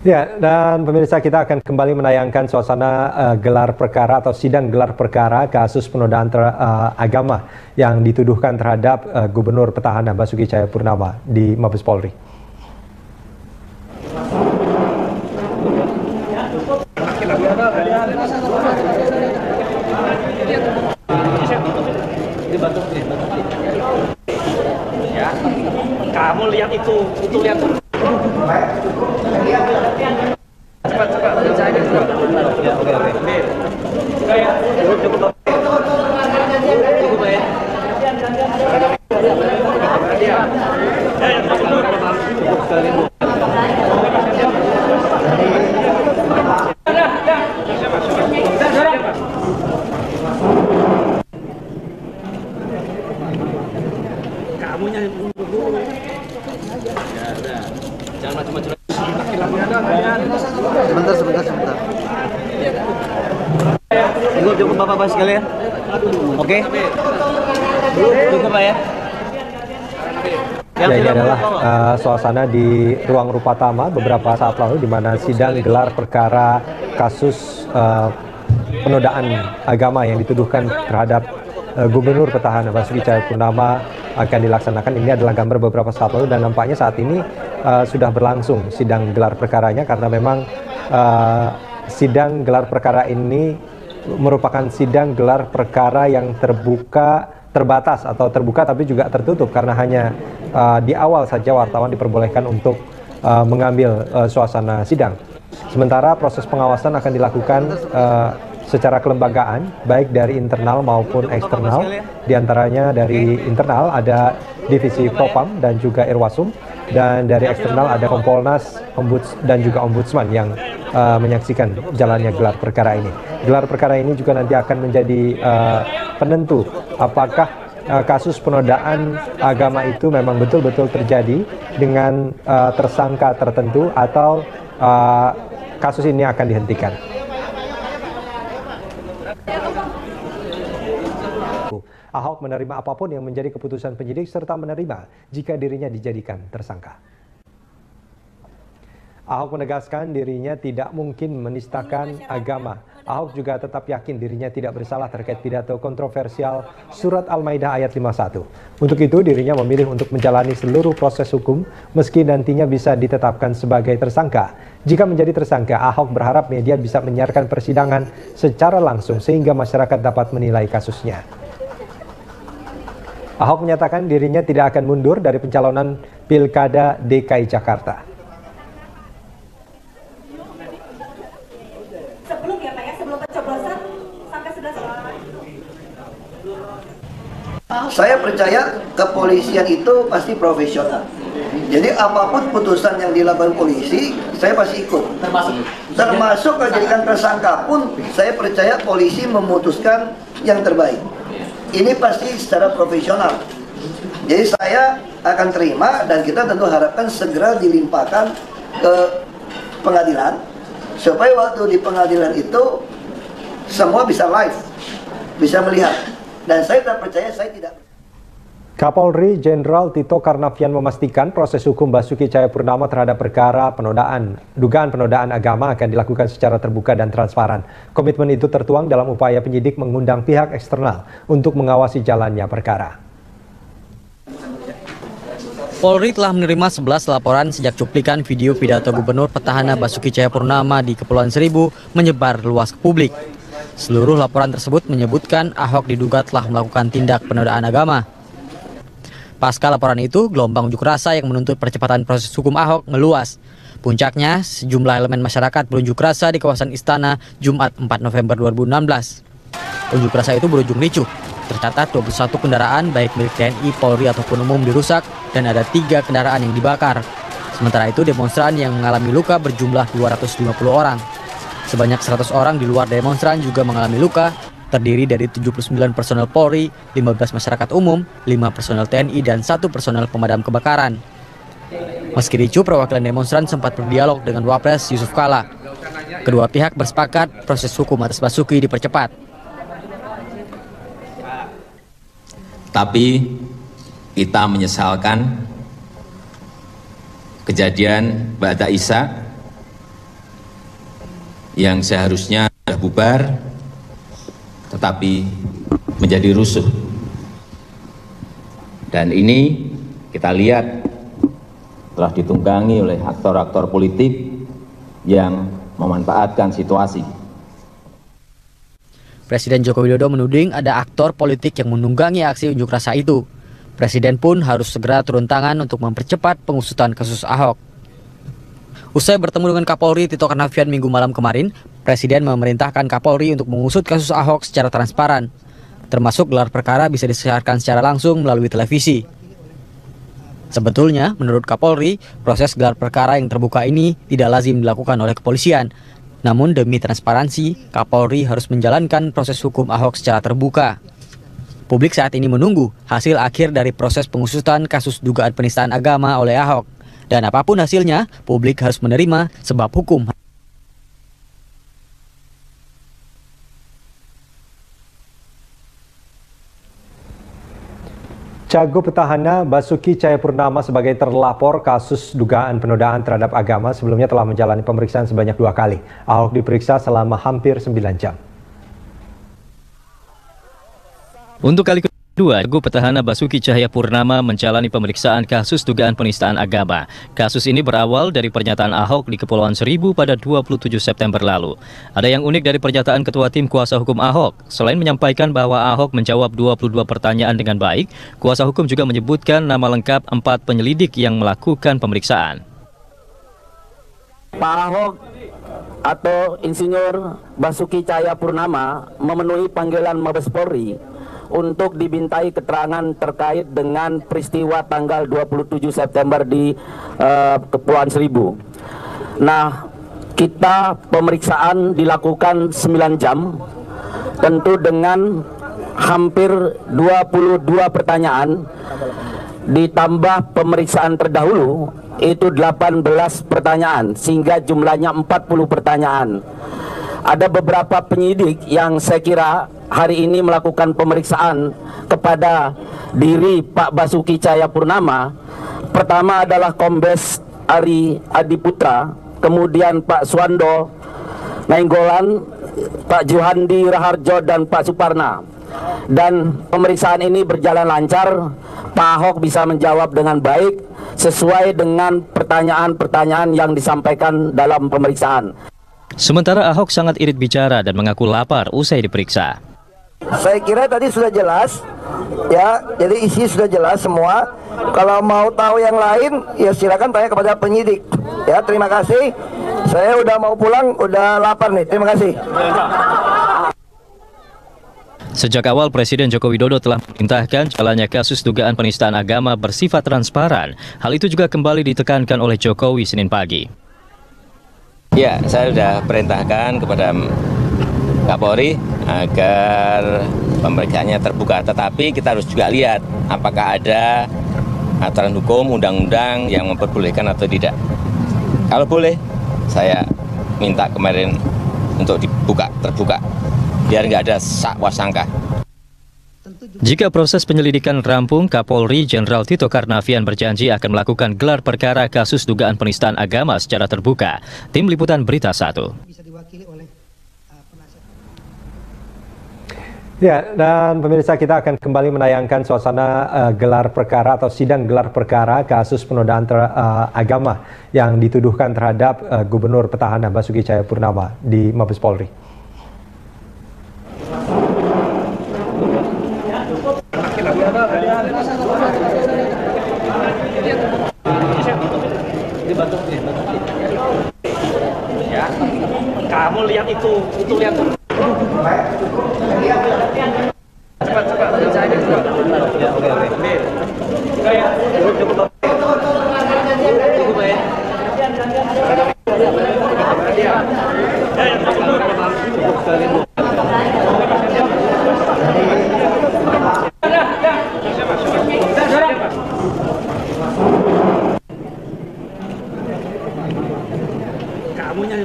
Ya, dan pemirsa, kita akan kembali menayangkan suasana gelar perkara atau sidang gelar perkara kasus penodaan agama yang dituduhkan terhadap Gubernur Petahana Basuki Cahayapurnama di Mabes Polri. Ya, kamu lihat itu lihat tuh. Cepat saya juga. Ya, oke. Cukup kamunya mundur dulu. Ya, udah. Jangan macam-macam. Sebentar. Cukup Bapak sekalian. Oke. Cukup Pak ya. Ya, ini adalah suasana di ruang Rupatama beberapa saat lalu di mana sidang gelar perkara kasus penodaan agama yang dituduhkan terhadap Gubernur Petahana Basuki Cahayapurnama akan dilaksanakan. Ini adalah gambar beberapa saat lalu dan nampaknya saat ini sudah berlangsung sidang gelar perkaranya, karena memang sidang gelar perkara ini merupakan sidang gelar perkara yang terbatas atau terbuka tapi juga tertutup, karena hanya di awal saja wartawan diperbolehkan untuk mengambil suasana sidang. Sementara proses pengawasan akan dilakukan secara kelembagaan, baik dari internal maupun eksternal. Di antaranya dari internal ada Divisi Propam dan juga Irwasum, dan dari eksternal ada Kompolnas dan juga Ombudsman yang menyaksikan jalannya gelar perkara ini. Gelar perkara ini juga nanti akan menjadi penentu apakah kasus penodaan agama itu memang betul-betul terjadi dengan tersangka tertentu atau kasus ini akan dihentikan. Ahok menerima apapun yang menjadi keputusan penyidik serta menerima jika dirinya dijadikan tersangka. Ahok menegaskan dirinya tidak mungkin menistakan agama. Ahok juga tetap yakin dirinya tidak bersalah terkait pidato kontroversial Surat Al-Maidah ayat 51. Untuk itu dirinya memilih untuk menjalani seluruh proses hukum meski nantinya bisa ditetapkan sebagai tersangka. Jika menjadi tersangka, Ahok berharap media bisa menyiarkan persidangan secara langsung sehingga masyarakat dapat menilai kasusnya. Ahok menyatakan dirinya tidak akan mundur dari pencalonan Pilkada DKI Jakarta. Sebelum ya Pak ya, sebelum pencoblosan sampai sudah selesai. Saya percaya kepolisian itu pasti profesional. Jadi apapun putusan yang dilakukan polisi, saya pasti ikut. Termasuk kalau jadikan tersangka pun, saya percaya polisi memutuskan yang terbaik. Ini pasti secara profesional. Jadi saya akan terima dan kita tentu harapkan segera dilimpahkan ke pengadilan supaya waktu di pengadilan itu semua bisa live, bisa melihat. Dan saya tak percaya, saya tidak. Kapolri Jenderal Tito Karnavian memastikan proses hukum Basuki Cahayapurnama terhadap perkara dugaan penodaan agama akan dilakukan secara terbuka dan transparan. Komitmen itu tertuang dalam upaya penyidik mengundang pihak eksternal untuk mengawasi jalannya perkara. Polri telah menerima 11 laporan sejak cuplikan video pidato Gubernur Petahana Basuki Cahayapurnama di Kepulauan Seribu menyebar luas ke publik. Seluruh laporan tersebut menyebutkan Ahok diduga telah melakukan tindak penodaan agama. Pasca laporan itu, gelombang unjuk rasa yang menuntut percepatan proses hukum Ahok meluas. Puncaknya, sejumlah elemen masyarakat berunjuk rasa di kawasan Istana Jumat 4 November 2016. Unjuk rasa itu berujung ricuh. Tercatat 21 kendaraan baik milik TNI, Polri ataupun umum dirusak dan ada 3 kendaraan yang dibakar. Sementara itu, demonstran yang mengalami luka berjumlah 250 orang. Sebanyak 100 orang di luar demonstran juga mengalami luka, terdiri dari 79 personel Polri, 15 masyarakat umum, 5 personel TNI, dan 1 personel pemadam kebakaran. Meski ricuh, perwakilan demonstran sempat berdialog dengan Wapres Yusuf Kala. Kedua pihak bersepakat proses hukum atas Basuki dipercepat. Tapi kita menyesalkan kejadian Mbak Daisa yang seharusnya sudah bubar tetapi menjadi rusuh. Dan ini kita lihat telah ditunggangi oleh aktor-aktor politik yang memanfaatkan situasi. Presiden Joko Widodo menuding ada aktor politik yang menunggangi aksi unjuk rasa itu. Presiden pun harus segera turun tangan untuk mempercepat pengusutan kasus Ahok. Usai bertemu dengan Kapolri Tito Karnavian Minggu malam kemarin, Presiden memerintahkan Kapolri untuk mengusut kasus Ahok secara transparan. Termasuk gelar perkara bisa disiarkan secara langsung melalui televisi. Sebetulnya, menurut Kapolri, proses gelar perkara yang terbuka ini tidak lazim dilakukan oleh kepolisian. Namun demi transparansi, Kapolri harus menjalankan proses hukum Ahok secara terbuka. Publik saat ini menunggu hasil akhir dari proses pengusutan kasus dugaan penistaan agama oleh Ahok. Dan apapun hasilnya, publik harus menerima sebab hukum. Cagup Petahana Basuki Cahayapurnama sebagai terlapor kasus dugaan penodaan terhadap agama sebelumnya telah menjalani pemeriksaan sebanyak 2 kali. Ahok diperiksa selama hampir 9 jam. Untuk kali kedua, Cagup Petahana Basuki Cahayapurnama menjalani pemeriksaan kasus dugaan penistaan agama. Kasus ini berawal dari pernyataan Ahok di Kepulauan Seribu pada 27 September lalu. Ada yang unik dari pernyataan Ketua Tim Kuasa Hukum Ahok. Selain menyampaikan bahwa Ahok menjawab 22 pertanyaan dengan baik, kuasa hukum juga menyebutkan nama lengkap 4 penyelidik yang melakukan pemeriksaan. Pak Ahok atau Insinyur Basuki Cahayapurnama memenuhi panggilan Mabes Polri untuk dimintai keterangan terkait dengan peristiwa tanggal 27 September di Kepulauan Seribu. Nah, kita pemeriksaan dilakukan 9 jam, tentu dengan hampir 22 pertanyaan, ditambah pemeriksaan terdahulu, itu 18 pertanyaan, sehingga jumlahnya 40 pertanyaan. Ada beberapa penyidik yang saya kira hari ini melakukan pemeriksaan kepada diri Pak Basuki Cahayapurnama. Pertama adalah Kombes Ari Adiputra, kemudian Pak Suwando Nainggolan, Pak Juhandi Raharjo, dan Pak Suparna. Dan pemeriksaan ini berjalan lancar. Pak Ahok bisa menjawab dengan baik sesuai dengan pertanyaan-pertanyaan yang disampaikan dalam pemeriksaan. Sementara Ahok sangat irit bicara dan mengaku lapar usai diperiksa. Saya kira tadi sudah jelas, ya, jadi isi sudah jelas semua. Kalau mau tahu yang lain, ya silakan tanya kepada penyidik. Ya, terima kasih. Saya udah mau pulang, udah lapar nih. Terima kasih. Sejak awal Presiden Joko Widodo telah memerintahkan jalannya kasus dugaan penistaan agama bersifat transparan. Hal itu juga kembali ditekankan oleh Jokowi Senin pagi. Ya, saya sudah perintahkan kepada Kapolri agar pemeriksaannya terbuka. Tetapi kita harus juga lihat apakah ada aturan hukum, undang-undang yang memperbolehkan atau tidak. Kalau boleh, saya minta kemarin untuk dibuka, terbuka, biar nggak ada sakwasangka. Jika proses penyelidikan rampung, Kapolri Jenderal Tito Karnavian berjanji akan melakukan gelar perkara kasus dugaan penistaan agama secara terbuka. Tim Liputan Berita 1. Ya, dan pemirsa, kita akan kembali menayangkan suasana gelar perkara atau sidang gelar perkara kasus penodaan agama yang dituduhkan terhadap Gubernur Petahana Basuki Cahayapurnama di Mabes Polri. Ya, kamu lihat itu lihat. Cepat. Cukup ya. Kamunya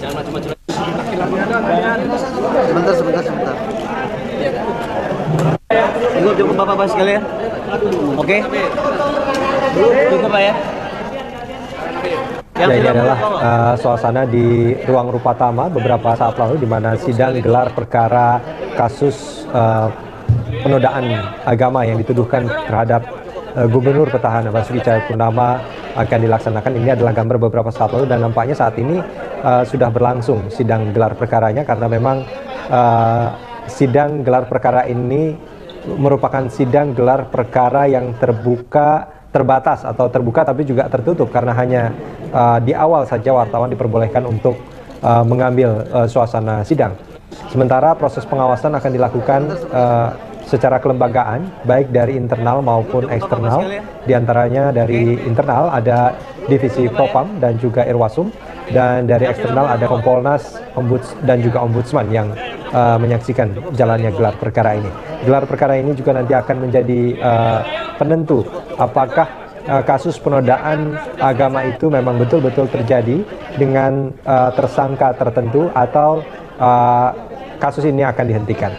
jangan macam-macam. Sebentar. Cukup Bapak sekalian. Oke. Cukup Pak ya. Ya, ini adalah suasana di ruang Rupatama beberapa saat lalu di mana sidang gelar perkara kasus penodaan agama yang dituduhkan terhadap Gubernur petahana Basuki Cahayapurnama akan dilaksanakan. Ini adalah gambar beberapa saat lalu dan nampaknya saat ini sudah berlangsung sidang gelar perkaranya karena memang sidang gelar perkara ini merupakan sidang gelar perkara yang terbatas atau terbuka tapi juga tertutup karena hanya di awal saja wartawan diperbolehkan untuk mengambil suasana sidang. Sementara proses pengawasan akan dilakukan secara kelembagaan baik dari internal maupun eksternal. Di antaranya dari internal ada divisi Propam dan juga Irwasum, dan dari eksternal ada Kompolnas dan juga Ombudsman yang menyaksikan jalannya gelar perkara ini. Gelar perkara ini juga nanti akan menjadi penentu apakah kasus penodaan agama itu memang betul-betul terjadi dengan tersangka tertentu atau kasus ini akan dihentikan.